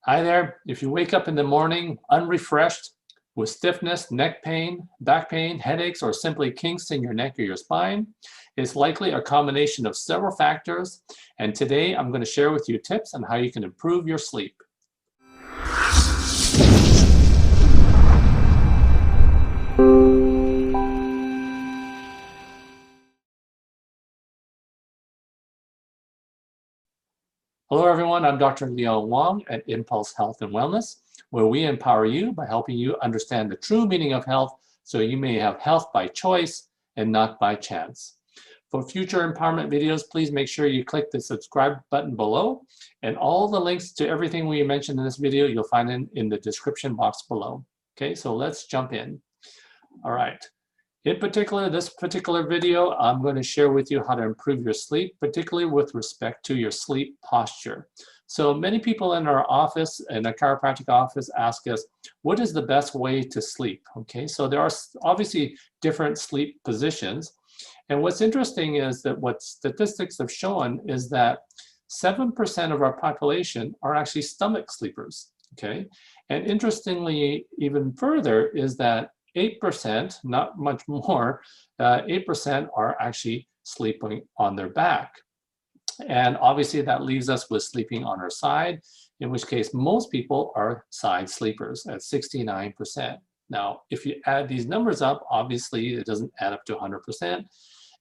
Hi there. If you wake up in the morning unrefreshed with stiffness, neck pain, back pain, headaches, or simply kinks in your neck or your spine, it's likely a combination of several factors. And today I'm going to share with you tips on how you can improve your sleep. Hello everyone, I'm Dr. Leong Wong at Impulse Health and Wellness, where we empower you by helping you understand the true meaning of health so you may have health by choice and not by chance. For future empowerment videos, please make sure you click the subscribe button below, and all the links to everything we mentioned in this video you'll find in the description box below. Okay, so let's jump in. All right. In particular, this particular video, I'm going to share with you how to improve your sleep, particularly with respect to your sleep posture. So many people in our office, in a chiropractic office, ask us, what is the best way to sleep? Okay, so there are obviously different sleep positions. And what's interesting is that what statistics have shown is that 7% of our population are actually stomach sleepers. Okay, and interestingly, even further, is that 8%, not much more, 8% are actually sleeping on their back. And obviously that leaves us with sleeping on our side, in which case most people are side sleepers at 69%. Now, if you add these numbers up, obviously it doesn't add up to 100%.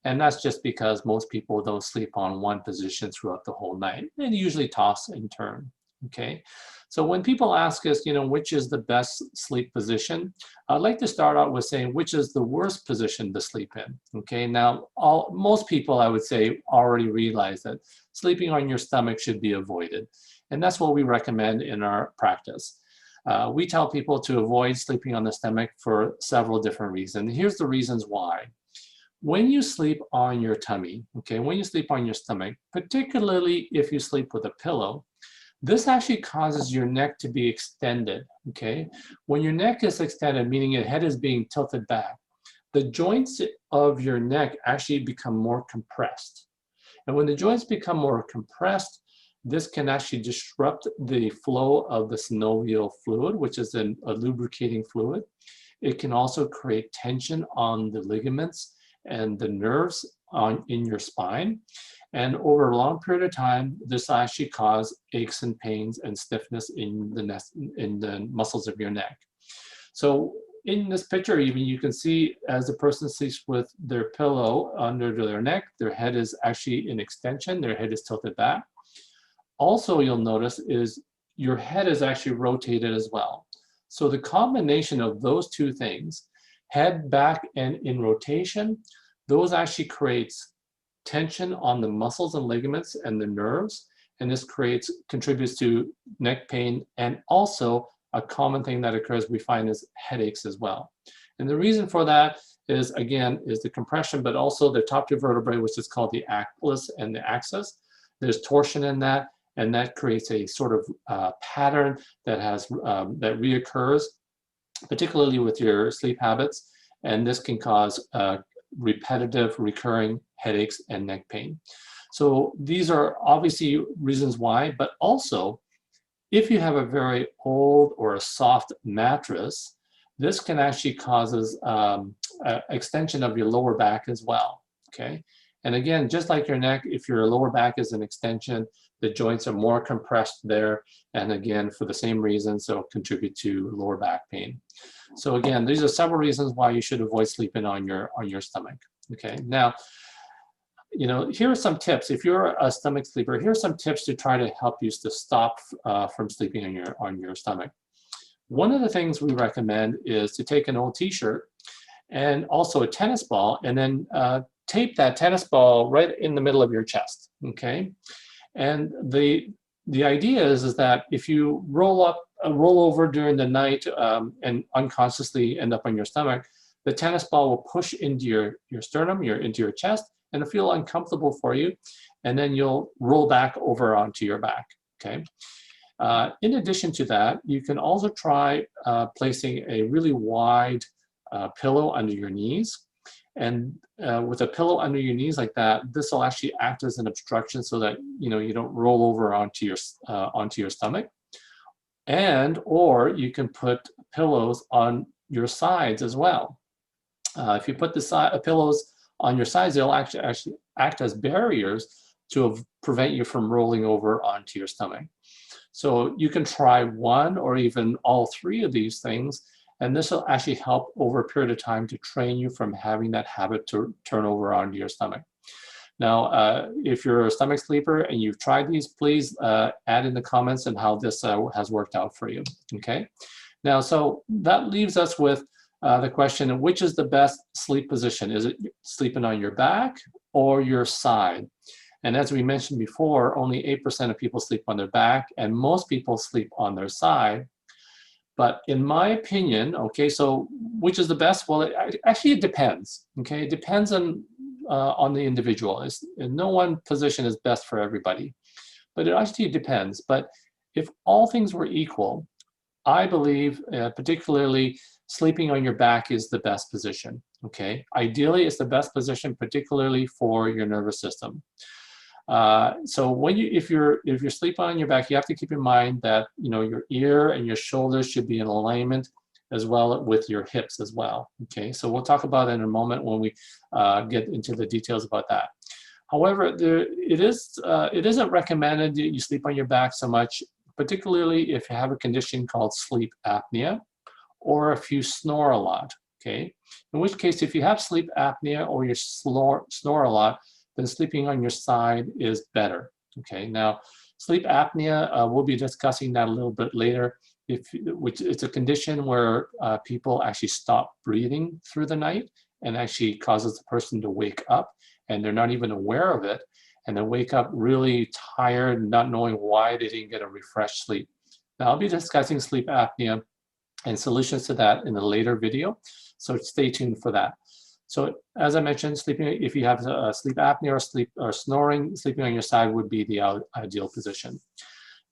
And that's just because most people don't sleep on one position throughout the whole night. They usually toss and turn, okay? So when people ask us, which is the best sleep position, I'd like to start out with saying which is the worst position to sleep in, okay? Now, most people, I would say, already realize that sleeping on your stomach should be avoided. And that's what we recommend in our practice. We tell people to avoid sleeping on the stomach for several different reasons. Here's the reasons why. When you sleep on your tummy, okay, when you sleep on your stomach, particularly if you sleep with a pillow, this actually causes your neck to be extended, okay? When your neck is extended, meaning your head is being tilted back, the joints of your neck actually become more compressed. And when the joints become more compressed, this can actually disrupt the flow of the synovial fluid, which is a lubricating fluid. It can also create tension on the ligaments and the nerves in your spine. And over a long period of time, this actually causes aches and pains and stiffness in the muscles of your neck. So in this picture, even you can see as the person sleeps with their pillow under their neck, their head is actually in extension, their head is tilted back. Also, you'll notice is your head is actually rotated as well. So the combination of those two things, head, back, and in rotation, those actually creates tension on the muscles and ligaments and the nerves, and this contributes to neck pain, and also a common thing that occurs we find is headaches as well. And the reason for that is, again, is the compression, but also the top two vertebrae, which is called the atlas and the axis. There's torsion in that, and that creates a sort of pattern that that reoccurs, particularly with your sleep habits, and this can cause repetitive, recurring headaches and neck pain. So these are obviously reasons why, but also if you have a very old or a soft mattress, this can actually causes extension of your lower back as well, okay? And again, just like your neck, if your lower back is an extension, the joints are more compressed there, and again, for the same reason, so contribute to lower back pain. So again, these are several reasons why you should avoid sleeping on your stomach. Okay, now, here are some tips. If you're a stomach sleeper, here are some tips to try to help you to stop from sleeping on your stomach. One of the things we recommend is to take an old t-shirt and also a tennis ball, and then tape that tennis ball right in the middle of your chest, okay? And the idea is that if you roll over during the night and unconsciously end up on your stomach, the tennis ball will push into your sternum, into your chest, and it'll feel uncomfortable for you, and then you'll roll back over onto your back, okay? In addition to that, you can also try placing a really wide pillow under your knees. And with a pillow under your knees like that, this will actually act as an obstruction so that you don't roll over onto your stomach. And or you can put pillows on your sides as well. If you put the pillows on your sides, they'll actually act as barriers to prevent you from rolling over onto your stomach. So you can try one or even all three of these things, and this will actually help over a period of time to train you from having that habit to turn over onto your stomach. Now, if you're a stomach sleeper and you've tried these, please add in the comments and how this has worked out for you, okay? Now, so that leaves us with the question, which is the best sleep position? Is it sleeping on your back or your side? And as we mentioned before, only 8% of people sleep on their back, and most people sleep on their side. But in my opinion, okay, so which is the best? Well, actually it depends, okay? It depends on the individual. No one position is best for everybody, but it actually depends. But if all things were equal, I believe particularly sleeping on your back is the best position, okay? Ideally, it's the best position, particularly for your nervous system. So when if you're sleeping on your back, you have to keep in mind that your ear and your shoulders should be in alignment as well with your hips as well. Okay, so we'll talk about it in a moment when we get into the details about that. However, it isn't recommended that you sleep on your back so much, particularly if you have a condition called sleep apnea or if you snore a lot. Okay, in which case, if you have sleep apnea or you snore a lot, then sleeping on your side is better. Okay, now sleep apnea, we'll be discussing that a little bit later. Which it's a condition where people actually stop breathing through the night and actually causes the person to wake up and they're not even aware of it, and they wake up really tired, not knowing why they didn't get a refreshed sleep. Now I'll be discussing sleep apnea and solutions to that in a later video, so stay tuned for that. So as I mentioned, if you have sleep apnea or snoring, sleeping on your side would be the ideal position.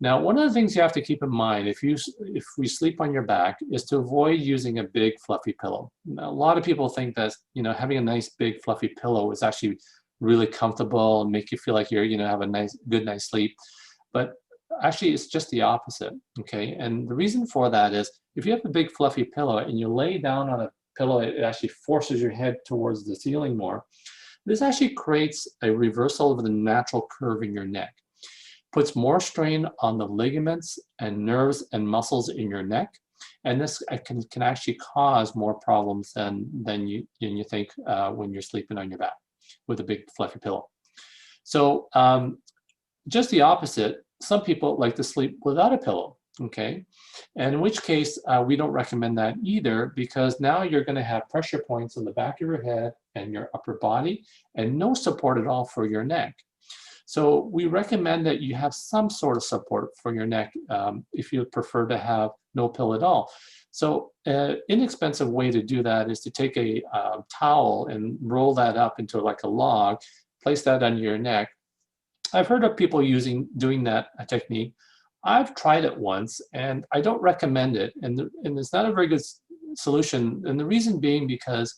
Now, one of the things you have to keep in mind if we sleep on your back is to avoid using a big fluffy pillow. Now, a lot of people think that having a nice big fluffy pillow is actually really comfortable and make you feel like you're have a good night's sleep, but actually it's just the opposite. Okay, and the reason for that is if you have a big fluffy pillow and you lay down on a pillow, it actually forces your head towards the ceiling more. This actually creates a reversal of the natural curve in your neck. Puts more strain on the ligaments and nerves and muscles in your neck, and this can actually cause more problems than you think when you're sleeping on your back with a big fluffy pillow. So just the opposite, some people like to sleep without a pillow, okay? And in which case we don't recommend that either, because now you're going to have pressure points on the back of your head and your upper body and no support at all for your neck. So we recommend that you have some sort of support for your neck if you prefer to have no pillow at all. So an inexpensive way to do that is to take a towel and roll that up into like a log, place that under your neck. I've heard of people doing that technique. I've tried it once and I don't recommend it, and it's not a very good solution, and the reason being because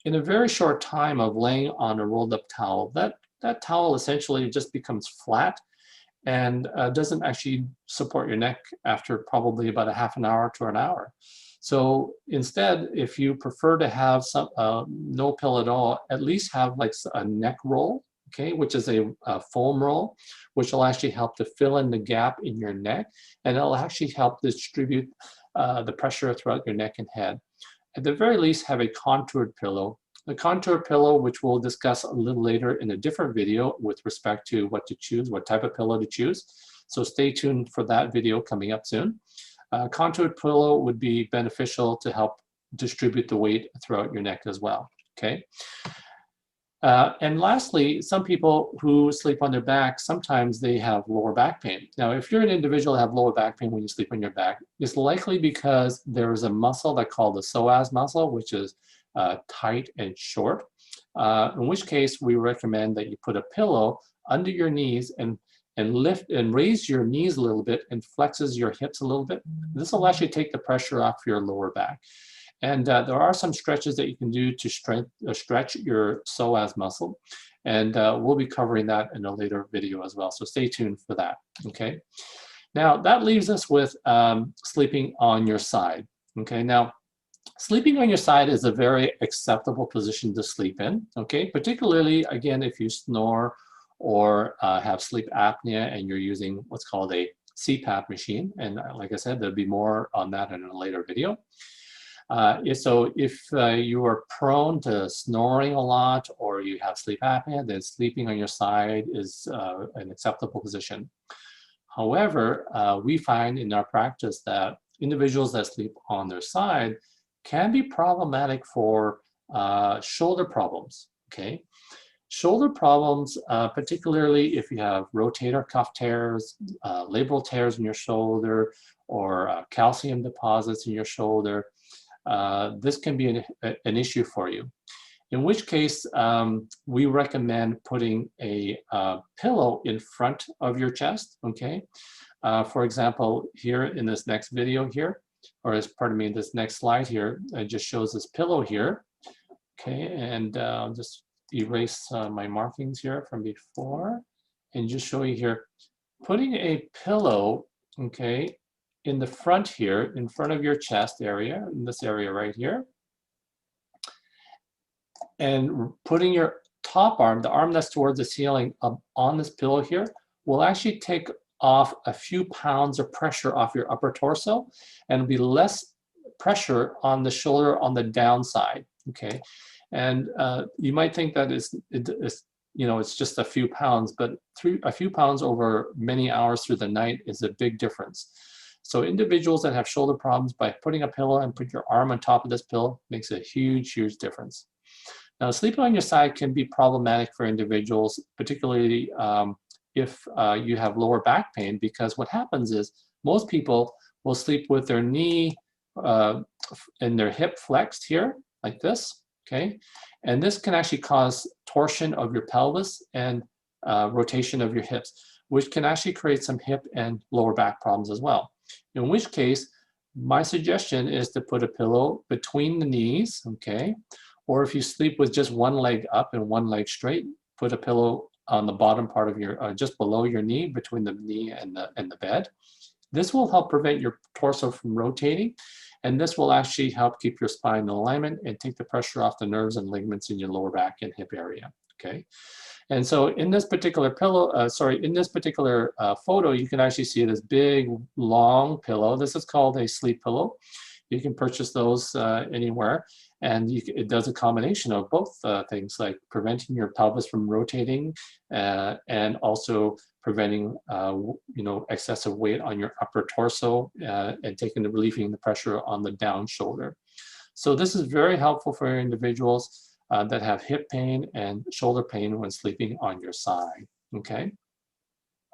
in a very short time of laying on a rolled up towel, that towel essentially just becomes flat and doesn't actually support your neck after probably about a half an hour to an hour. So instead, if you prefer to have some no pillow at all, at least have like a neck roll, okay, which is a foam roll, which will actually help to fill in the gap in your neck, and it'll actually help distribute the pressure throughout your neck and head. At the very least, have a contoured pillow. The contour pillow, which we'll discuss a little later in a different video with respect to what to choose, what type of pillow to choose. So stay tuned for that video coming up soon. Contoured pillow would be beneficial to help distribute the weight throughout your neck as well, okay? And lastly, some people who sleep on their back, sometimes they have lower back pain. Now, if you're an individual who have lower back pain when you sleep on your back, it's likely because there is a muscle that's called the psoas muscle, which is tight and short, in which case we recommend that you put a pillow under your knees and lift and raise your knees a little bit and flexes your hips a little bit. This will actually take the pressure off your lower back. And there are some stretches that you can do to stretch your psoas muscle, and we'll be covering that in a later video as well. So stay tuned for that, okay? Now that leaves us with sleeping on your side. Okay, now sleeping on your side is a very acceptable position to sleep in. Okay, particularly again if you snore or have sleep apnea and you're using what's called a CPAP machine. And like I said, there'll be more on that in a later video. So if you are prone to snoring a lot or you have sleep apnea, then sleeping on your side is an acceptable position. However, we find in our practice that individuals that sleep on their side can be problematic for shoulder problems, okay? Shoulder problems, particularly if you have rotator cuff tears, labral tears in your shoulder, or calcium deposits in your shoulder, this can be an issue for you. In which case, we recommend putting a pillow in front of your chest, okay? For example, here in this next video here, or as pardon me, this next slide here, it just shows this pillow here, okay? And I'll just erase my markings here from before and just show you here, putting a pillow, okay, in the front here, in front of your chest area, in this area right here, and putting your top arm, the arm that's towards the ceiling, on this pillow here, will actually take off a few pounds of pressure off your upper torso, and it'll be less pressure on the shoulder on the downside, okay? And you might think that it's just a few pounds, but a few pounds over many hours through the night is a big difference. So individuals that have shoulder problems, by putting a pillow and put your arm on top of this pillow makes a huge, huge difference. Now, sleeping on your side can be problematic for individuals, particularly if you have lower back pain, because what happens is most people will sleep with their knee and their hip flexed here, like this, okay? And this can actually cause torsion of your pelvis and rotation of your hips, which can actually create some hip and lower back problems as well. In which case, my suggestion is to put a pillow between the knees, okay? Or if you sleep with just one leg up and one leg straight, put a pillow on the bottom part of your, just below your knee, between the knee and the bed. This will help prevent your torso from rotating, and this will actually help keep your spine in alignment and take the pressure off the nerves and ligaments in your lower back and hip area, okay? And so in this particular photo, you can actually see this big, long pillow. This is called a sleep pillow. You can purchase those anywhere. And it does a combination of both things, like preventing your pelvis from rotating and also preventing excessive weight on your upper torso and relieving the pressure on the down shoulder. So this is very helpful for individuals that have hip pain and shoulder pain when sleeping on your side, okay?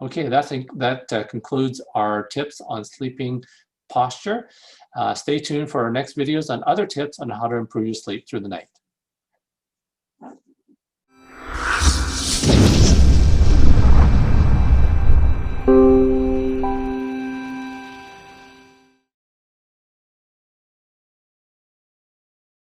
Okay, that concludes our tips on sleeping posture. Stay tuned for our next videos on other tips on how to improve your sleep through the night.